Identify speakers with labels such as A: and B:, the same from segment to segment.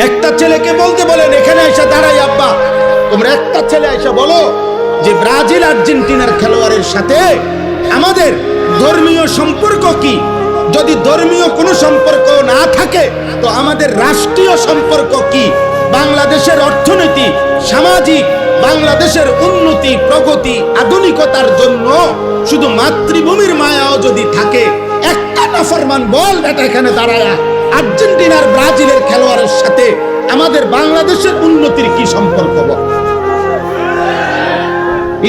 A: একটা ছেলেকে বলতে বলেন, এখানে এসে দাঁড়াই আব্বা, তোমরা একটা ছেলে এসে বলো যে ব্রাজিল আর্জেন্টিনার খেলোয়াড়ের সাথে আমাদের ধর্মীয় সম্পর্ক কি? যদি ধর্মীয় কোনো সম্পর্ক না থাকে তো আমাদের রাষ্ট্রীয় সম্পর্ক কি? বাংলাদেশের অর্থনীতি, সামাজিক, বাংলাদেশের উন্নতি, প্রগতি, আধুনিকতার জন্য শুধু মাতৃভূমির মায়াও যদি থাকে, একটা নাফরমান বল বেটা এখানে দাঁড়ায়া আর্জেন্টিনার ব্রাজিলের খেলোয়াড়ের সাথে আমাদের বাংলাদেশের উন্নতির কি সম্পর্ক?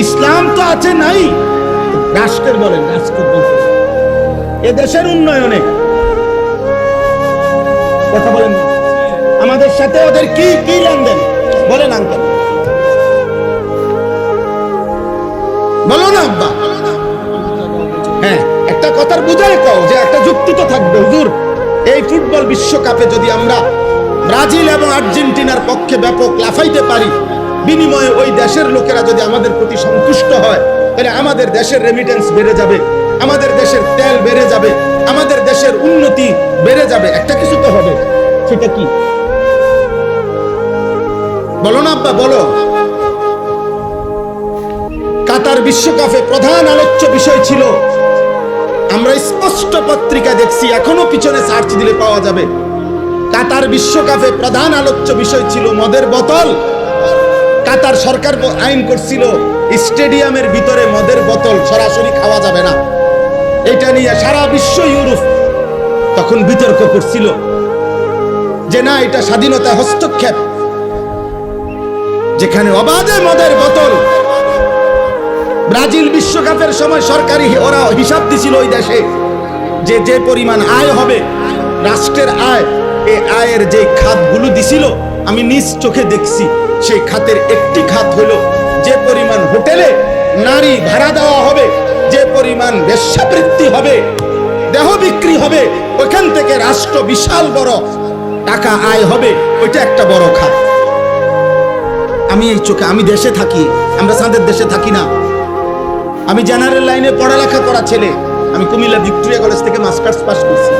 A: ইসলাম তো আছে নাই, রাষ্ট্রের বলেন, রাষ্ট্রের বলেন এ দেশের উন্নয়নে কথা বলেন, আমাদের সাথে ওদের কি কি লেনদেন বলেন আঙ্কেল, বলো না আব্বা। হ্যাঁ, একটা কথার বুঝায় কও যে একটা যুক্তি তো থাকবে। হুজুর, এই ফুটবল বিশ্বকাপে যদি আমরা ব্রাজিল এবং আর্জেন্টিনার পক্ষে ব্যাপক লাফাইতে পারি, বিনিময়ে ওই দেশের লোকেরা যদি আমাদের প্রতি সন্তুষ্ট হয়, তাহলে আমাদের দেশের রেমিটেন্স বেড়ে যাবে, আমাদের দেশের তেল বেড়ে যাবে, আমাদের দেশের উন্নতি বেড়ে যাবে। একটা কিছু তো হবে, সেটা কি বলো না আব্বা, বলো। কাতার বিশ্বকাপে প্রধান আলোচ্য বিষয় ছিল, আমরা স্পষ্ট পত্রিকা দেখছি, এখনো পিছনে সার্চ দিলে পাওয়া যাবে, কাতার বিশ্বকাপে প্রধান আলোচ্য বিষয় ছিল মদের বোতল। কাতার সরকার আইন করছিল স্টেডিয়ামের ভিতরে মদের বোতল সরাসরি খাওয়া যাবে না। এটা নিয়ে সারা বিশ্ব, ইউরোপ তখন বিতর্ক করছিল যে না, এটা স্বাধীনতা হস্তক্ষেপ, যেখানে অবাধে মদের বোতল। ব্রাজিল বিশ্বকাপের সময় সরকারি ওরা হিসাব দিছিল ওই দেশে যে যে পরিমাণ আয় হবে, রাষ্ট্রের আয়, এই আয়ের যে খাতগুলো দিছিল আমি নিজ চোখে দেখছি, সেই খাতের একটি খাত হলো যে পরিমাণ হোটেলে নারী ভাড়া দেওয়া হবে, যে পরিমাণ বেশ্যাবৃত্তি হবে, দেহ বিক্রি হবে, ওইখান থেকে রাষ্ট্র বিশাল বড় টাকা আয় হবে, ওইটা একটা বড় খাত। আমি এই চোখে, আমি দেশে থাকি, আমরা চাঁদের দেশে থাকি না। আমি জেনারেল লাইনে পড়ালেখা করা ছেলে, আমি কুমিল্লা ভিক্টোরিয়া কলেজ থেকে মাস্টার্স পাস করছি,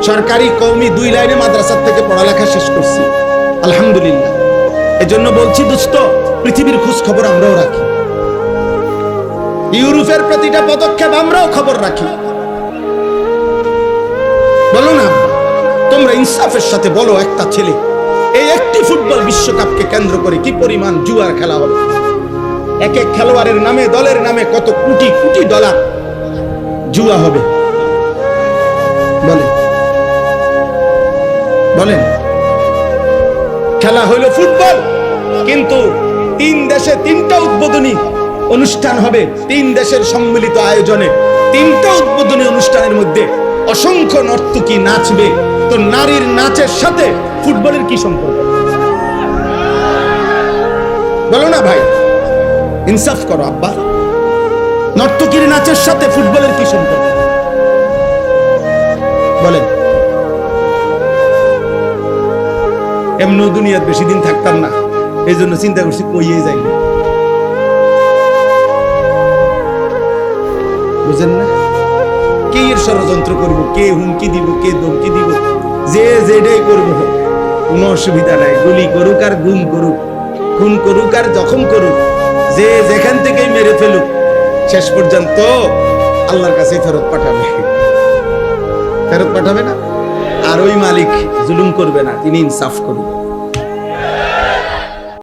A: সরকারি কওমি 2 লাইনে মাদ্রাসা থেকে পড়ালেখা শেষ করছি, আলহামদুলিল্লাহ। এজন্য বলছি দোস্ত, পৃথিবীর খোঁজ খবর আমরাও রাখি, ইউরোপের প্রতিটা পদক্ষেপ আমরাও খবর রাখি। বলো না, তোমরা ইনসাফের সাথে বলো, একটা ছেলে, এই একটি ফুটবল বিশ্বকাপকে কেন্দ্র করে কি পরিমাণ জুয়ার খেলা হবে? এক এক খেলোয়াড়ের নামে, দলের নামে কত কোটি কোটি ডলার জুয়া হবে, বলেন বলেন। খেলা হইল ফুটবল, কিন্তু 3 দেশে 3টা উদ্বোধনী অনুষ্ঠান হবে, 3 দেশের সম্মিলিত আয়োজনে 3টা উদ্বোধনী অনুষ্ঠানের মধ্যে অসংখ্য নর্তকী নাচবে। তো নারীর নাচের সাথে ফুটবলের কি সম্পর্ক? বলো না ভাই, ইনসাফ করো আব্বা, নর্তকীর নাচের সাথে ফুটবলের কি সম্পর্ক বলেন? এমন দুনিয়ার বেশি দিন থাকতাম না, এই জন্য চিন্তা করছি কইয়ে যাই, বুঝেন না? কে এর ষড়যন্ত্র করবো, কে হুমকি দিব, কে ধমকি দিব, যে যেটাই করবো কোনো অসুবিধা নাই। গুলি করুক আর গুম করুক, খুন করুক আর জখম করুক, যে যেখান থেকেই মেরে ফেলুক, শেষ পর্যন্ত আল্লাহর কাছে ফেরত পাঠাবে, ফেরত পাঠাবে না। আর ওই মালিক জুলুম করবে না, তিনি ইনসাফ করবেন।